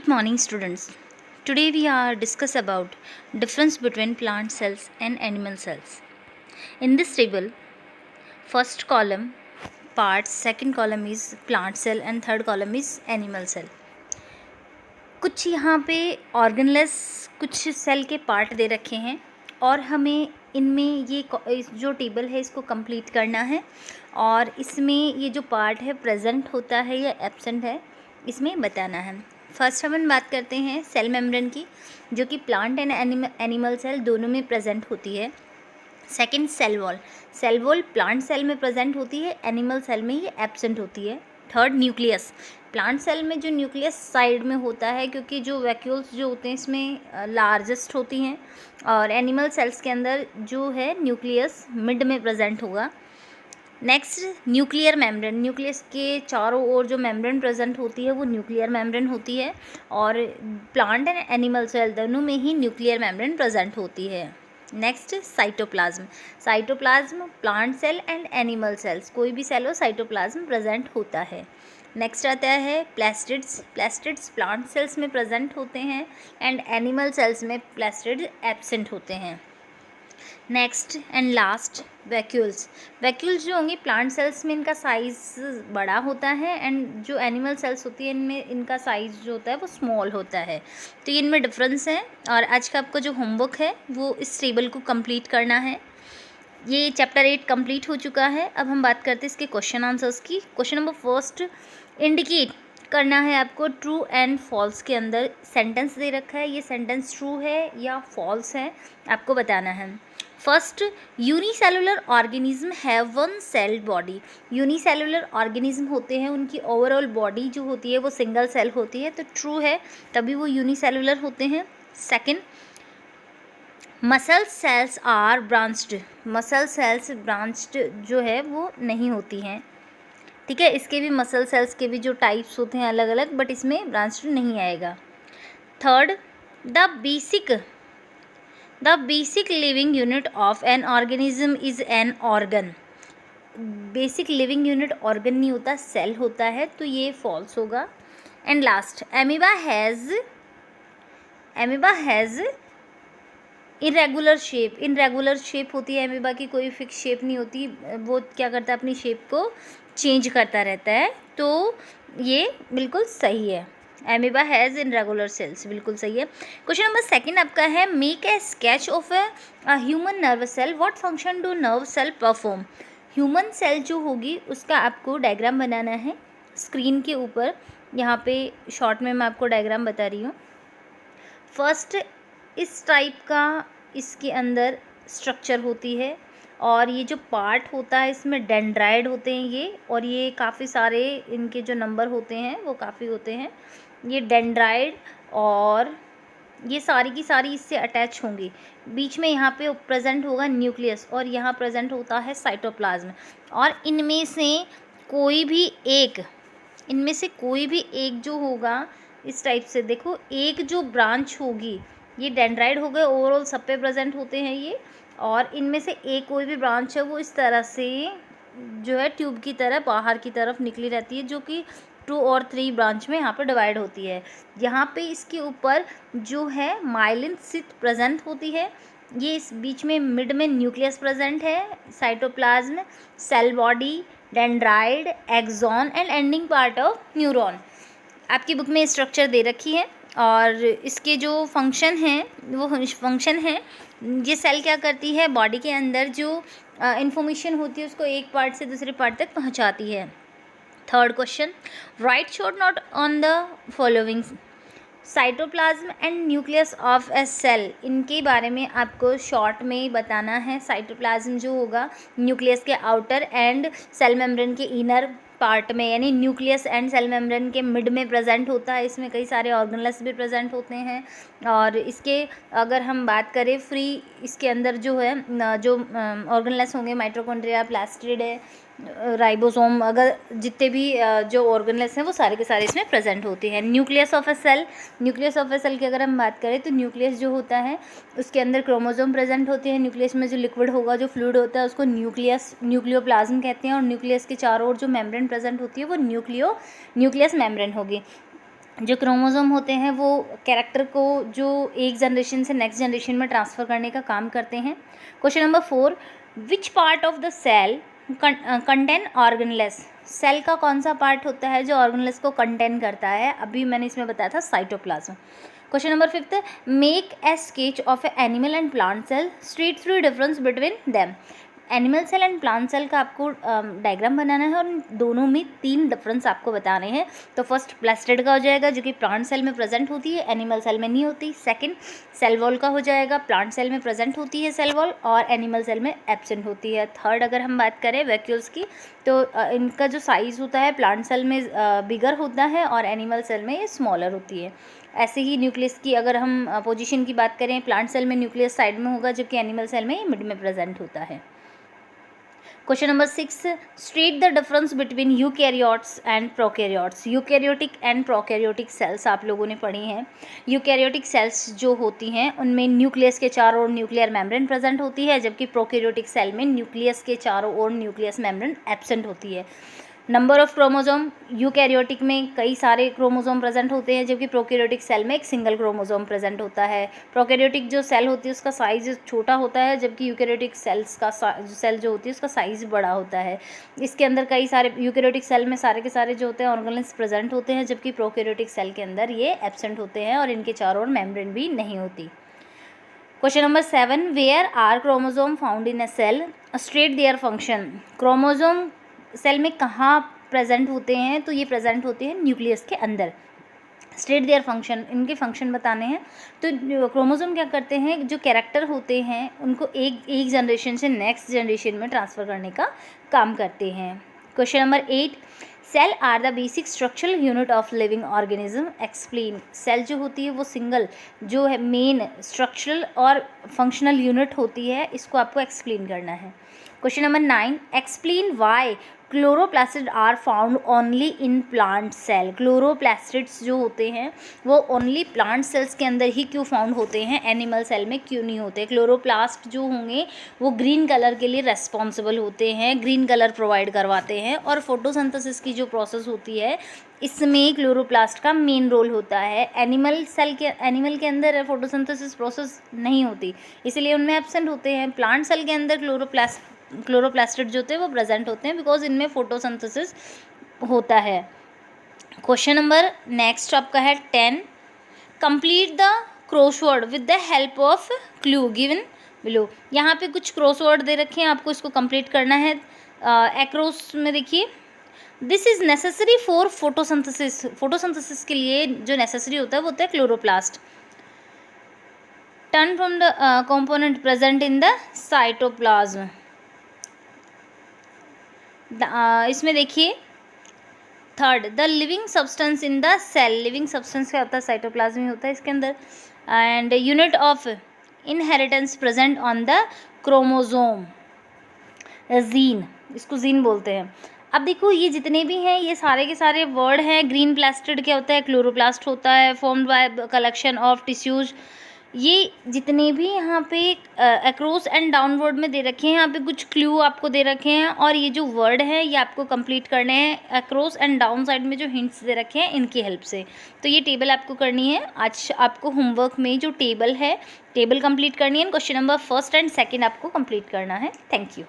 Good morning, students. Today we are discuss about difference between plant cells and animal cells. In this table, first column parts, second column is plant cell and third column is animal cell. कुछ यहाँ पे ऑर्गनलेस कुछ cell के part दे रखे हैं और हमें इनमें ये जो टेबल है इसको कंप्लीट करना है और इसमें ये जो पार्ट है प्रेजेंट होता है या एब्सेंट है इसमें बताना है। फर्स्ट हम बात करते हैं सेल मेम्ब्रेन की, जो कि प्लांट एंड एनिमल सेल दोनों में प्रेजेंट होती है। Second cell wall plant cell में प्रेजेंट होती है, एनिमल सेल में ये एब्सेंट होती है। थर्ड न्यूक्लियस, प्लांट सेल में जो न्यूक्लियस साइड में होता है क्योंकि जो वैक्यूल्स जो होते हैं इसमें लार्जेस्ट होती हैं, और एनिमल सेल्स के अंदर जो है न्यूक्लियस मिड में प्रेजेंट होगा। नेक्स्ट न्यूक्लियर मेम्ब्रेन, न्यूक्लियस के चारों ओर जो मेम्ब्रेन प्रेजेंट होती है वो न्यूक्लियर मेम्ब्रेन होती है, और प्लांट एंड एनिमल सेल दोनों में ही न्यूक्लियर मेम्ब्रेन प्रेजेंट होती है। Next cytoplasm plant cell and animal cells, कोई भी सेल हो साइटोप्लाज्म प्रेजेंट होता है। नेक्स्ट आता है प्लास्टिड्स प्लांट सेल्स में प्रेजेंट होते हैं एंड एनिमल सेल्स में प्लास्टिड्स एब्सेंट होते हैं। नेक्स्ट एंड लास्ट वैक्यूल्स जो होंगी प्लांट सेल्स में इनका साइज़ बड़ा होता है, एंड जो एनिमल सेल्स होती है इनमें इनका साइज़ जो होता है वो स्मॉल होता है। तो ये इनमें डिफरेंस है, और आज का आपका जो होमवर्क है वो इस टेबल को कंप्लीट करना है। ये चैप्टर 8 कंप्लीट हो चुका है। अब हम बात करते हैं इसके क्वेश्चन आंसर्स की। क्वेश्चन नंबर फर्स्ट, इंडिकेट करना है आपको ट्रू एंड फॉल्स के अंदर सेंटेंस दे रखा है, ये सेंटेंस ट्रू है या फॉल्स है आपको बताना है। First, unicellular organism have one sailed body, unicellular organism होते हैं उनकी ओवरऑल बॉडी जो होती है वो सिंगल सेल होती है, तो ट्रू है तभी वो यूनिसेलुलर होते हैं। Second, muscle cells are branched, muscle cells branched जो है वो नहीं होती हैं, ठीक है। इसके भी मसल सेल्स के भी जो टाइप्स होते हैं अलग अलग, बट इसमें ब्रांच्ड नहीं आएगा। Third, the basic living unit of an organism is an organ, basic living unit organ नहीं होता, सेल होता है, तो ये फॉल्स होगा। And last, amoeba has irregular shape होती है एमीबा की, कोई फिक्स शेप नहीं होती, वो क्या करता है अपनी शेप को चेंज करता रहता है, तो ये बिल्कुल सही है। एमीबा हैज़ इरेगुलर सेल्स, बिल्कुल सही है। क्वेश्चन नंबर सेकंड आपका है, make a sketch of a human nerve cell, what function do nerve cell perform, human cell जो होगी उसका आपको डायग्राम बनाना है स्क्रीन के ऊपर। यहाँ पे शॉर्ट में मैं आपको डायग्राम बता रही हूँ। फर्स्ट, इस टाइप का इसके अंदर स्ट्रक्चर होती है, और ये जो पार्ट होता है इसमें डेंड्राइड होते हैं ये, और ये काफ़ी सारे इनके जो नंबर होते हैं वो काफ़ी होते हैं, ये डेंड्राइड, और ये सारी की सारी इससे अटैच होंगी। बीच में यहाँ पे प्रेजेंट होगा न्यूक्लियस, और यहाँ प्रेजेंट होता है साइटोप्लाज्म, और इनमें से कोई भी एक जो होगा इस टाइप से, देखो एक जो ब्रांच होगी, ये डेंड्राइड हो गए, ओवरऑल सब पे प्रेजेंट होते हैं ये, और इनमें से एक कोई भी ब्रांच है वो इस तरह से जो है ट्यूब की तरह बाहर की तरफ निकली रहती है, जो कि 2 और 3 ब्रांच में यहाँ पर डिवाइड होती है। यहाँ पे इसके ऊपर जो है माइलिन सिट प्रेजेंट होती है, ये इस बीच में मिड में न्यूक्लियस प्रेजेंट है, cytoplasm, cell body, dendrite, axon and ending part of neuron. आपकी बुक में स्ट्रक्चर दे रखी है, और इसके जो फंक्शन हैं वो फंक्शन है, ये सेल क्या करती है, बॉडी के अंदर जो इंफॉर्मेशन होती है उसको एक पार्ट से दूसरे पार्ट तक पहुंचाती है। Third question, write short note on the following, cytoplasm and nucleus of a cell, इनके बारे में आपको शॉर्ट में बताना है। साइटोप्लाज्म जो होगा न्यूक्लियस के आउटर एंड सेल मेम्ब्रेन के इनर पार्ट में, यानी न्यूक्लियस एंड सेल मेम्ब्रेन के मिड में प्रेजेंट होता है, इसमें कई सारे ऑर्गेनेल्स भी प्रेजेंट होते हैं। और इसके अगर हम बात करें फ्री, इसके अंदर जो है जो ऑर्गेनेल्स होंगे, माइटोकॉन्ड्रिया, प्लास्टिड है, राइबोसोम, अगर जितने भी जो ऑर्गेनेल्स हैं वो सारे के सारे इसमें प्रेजेंट होते हैं। न्यूक्लियस ऑफ ए सेल की अगर हम बात करें तो न्यूक्लियस जो होता है उसके अंदर क्रोमोसोम प्रेजेंट होते हैं, न्यूक्लियस में जो लिक्विड होगा, जो फ्लूइड होता है उसको न्यूक्लियोप्लाज्म कहते हैं, और न्यूक्लियस के चारों ओर जो मेम्ब्रेन प्रेजेंट होती है वो न्यूक्लियस मेम्ब्रेन होगी। जो क्रोमोसोम होते हैं वो कैरेक्टर को जो एक जनरेशन से नेक्स्ट जनरेशन में ट्रांसफ़र करने का काम करते हैं। Question number 4, which part of the cell contain organelles? Cell का कौन सा पार्ट होता है जो ऑर्गेनलेस को कंटेन करता है? अभी मैंने इसमें बताया था cytoplasm. Question number 5, make a sketch of a animal and plant cell, street through difference between them. Animal cell and plant cell का आपको डायग्राम बनाना है और दोनों में 3 डिफरेंस आपको बताने हैं। तो फर्स्ट प्लास्टिड का हो जाएगा जो कि प्लांट सेल में प्रेजेंट होती है, एनिमल सेल में नहीं होती। सेकंड सेल वॉल का हो जाएगा, प्लांट सेल में प्रेजेंट होती है सेल वॉल और एनिमल सेल में एब्सेंट होती है। थर्ड अगर हम बात करें वैक्यूल्स की तो इनका जो साइज़ होता है प्लांट सेल में बिगर होता है और एनिमल सेल में ये स्मॉलर होती है। ऐसे ही न्यूक्लियस की अगर हम पोजीशन की बात करें, प्लांट सेल में न्यूक्लियस साइड में होगा जबकि एनिमल सेल में मिड में प्रेजेंट होता है। Question number 6, state the difference between eukaryotes and prokaryotes. Eukaryotic and prokaryotic cells आप लोगों ने पढ़ी हैं। यूकैरियोटिक सेल्स जो होती हैं उनमें न्यूक्लियस के चारों ओर न्यूक्लियर मेम्ब्रेन प्रेजेंट होती है जबकि प्रोकैरियोटिक सेल में न्यूक्लियस के चारों ओर न्यूक्लियस मेम्ब्रेन एब्सेंट होती है। नंबर ऑफ क्रोमोसोम, यूकैरियोटिक में कई सारे क्रोमोसोम प्रेजेंट होते हैं जबकि प्रोकैरियोटिक सेल में एक सिंगल क्रोमोसोम प्रेजेंट होता है। प्रोकैरियोटिक जो सेल होती है उसका साइज़ छोटा होता है जबकि यूकैरियोटिक सेल्स का सेल जो होती है उसका साइज़ बड़ा होता है। इसके अंदर कई सारे यूकैरियोटिक सेल में सारे के सारे जो होते हैं ऑर्गेनेल्स प्रेजेंट होते हैं जबकि प्रोकैरियोटिक सेल के अंदर ये एब्सेंट होते हैं और इनके चारों ओर मेम्ब्रेन भी नहीं होती। Question number 7, where are chromosome found in a cell, state their function. Chromosome cell में कहाँ प्रेजेंट होते हैं? तो ये प्रेजेंट होते हैं न्यूक्लियस के अंदर। स्टेट देयर फंक्शन, इनके फंक्शन बताने हैं। तो क्रोमोसोम क्या करते हैं, जो कैरेक्टर होते हैं उनको एक जनरेशन से नेक्स्ट जनरेशन में ट्रांसफ़र करने का काम करते हैं। Question number 8, cell are the basic structural unit of living organism, explain. Cell जो होती है वो सिंगल जो है मेन स्ट्रक्चरल और फंक्शनल यूनिट होती है, इसको आपको एक्सप्लेन करना है। Question number 9, explain why chloroplastid are found only in plant cell. Chloroplastids जो होते हैं वो ओनली प्लांट सेल्स के अंदर ही क्यों फाउंड होते हैं, एनिमल सेल में क्यों नहीं होते? क्लोरोप्लास्ट जो होंगे वो ग्रीन कलर के लिए रेस्पॉन्सिबल होते हैं, ग्रीन कलर प्रोवाइड करवाते हैं और फोटोसिंथेसिस की जो प्रोसेस होती है इसमें क्लोरोप्लास्ट का मेन रोल होता है। एनिमल के अंदर फोटोसिंथेसिस प्रोसेस नहीं होती इसलिए उनमें एब्सेंट होते हैं। प्लांट सेल के अंदर क्लोरोप्लास्टिड जो होते हैं वो प्रेजेंट होते हैं बिकॉज इनमें फोटोसिंथेसिस होता है। क्वेश्चन नंबर नेक्स्ट आपका है 10, complete the crossword with the help of clue given below. यहाँ पे कुछ क्रॉसवर्ड दे रखे हैं, आपको इसको कंप्लीट करना है। एक्रोस में देखिए, this is necessary for photosynthesis. Photosynthesis के लिए जो नेसेसरी होता है वो होता है chloroplast. Turn from the component present in the cytoplasm. इसमें देखिए third, the living substance in the cell. Living substance क्या होता है, साइटोप्लाज्म ही होता है इसके अंदर। And unit of inheritance present on the chromosome, gene, इसको जीन बोलते हैं। अब देखो ये जितने भी हैं ये सारे के सारे वर्ड हैं। ग्रीन प्लास्टिड क्या होता है, क्लोरोप्लास्ट होता है, formed by collection of tissues. ये जितने भी यहाँ पे अक्रॉस एंड डाउनवर्ड में दे रखे हैं, यहाँ पे कुछ क्लू आपको दे रखे हैं और ये जो वर्ड है ये आपको कंप्लीट करने हैं अक्रॉस एंड डाउन साइड में जो हिंट्स दे रखे हैं इनकी हेल्प से। तो ये टेबल आपको करनी है आज। आपको होमवर्क में जो टेबल है टेबल कंप्लीट करनी है। क्वेश्चन नंबर 1 एंड 2 आपको कंप्लीट करना है। Thank you.